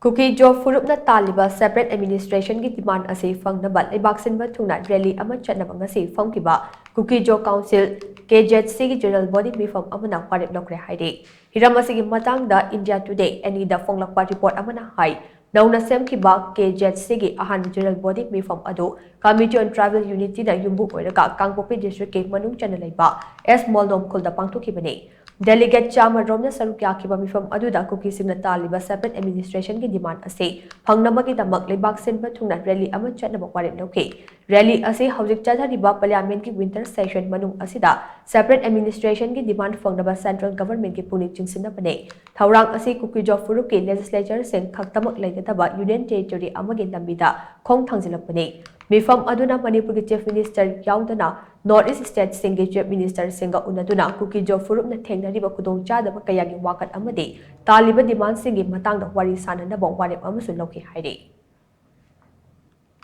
KUKI job PHURUP na TALLIBA separate administration ki demand ase Phangnaba Leibak Shinba Thungna rally ama Chatnaba ngasi PHAMKHIBA KUKI job council KJC ki general body MEEPHAM AMANA Warep Loukhre HAIRI hiram asigi matangda India Today any da fonglakpa report AMANA hai nauna semkhiba KJC ki ahan general body MEEPHAM adu Committee on Tribal Unity na yumbu oiraga Kangpopi district ke manung chana leiba S Moldom khulda pangthokibani Delegate Chama Romna Sarukya Kiba MEEPHAM aduda KUKI singna TALLIBA separate administration ki demand ase Phangnaba ki damak Leibak Shinba Thungna rally ama Chatnaba Warep Loukhre rally ase hojik chathariba parliament ki winter session manung asida separate administration ki demand Phangnaba central government ki punik chingsinna bane thaurang ase KUKI job PHURUP ki legislature sing khaktamak laigataba union territory amagi lambida khong thangzilakbane MEEPHAM aduna Manipuri chief minister yaudana North East state singi chief minister singa unaduna KUKI job PHURUP na thengnariba khudong chadaba kayagi wakat amadi TALLIBA demand singi matangda wari sananaba Warep amasu Loukhre HAIRI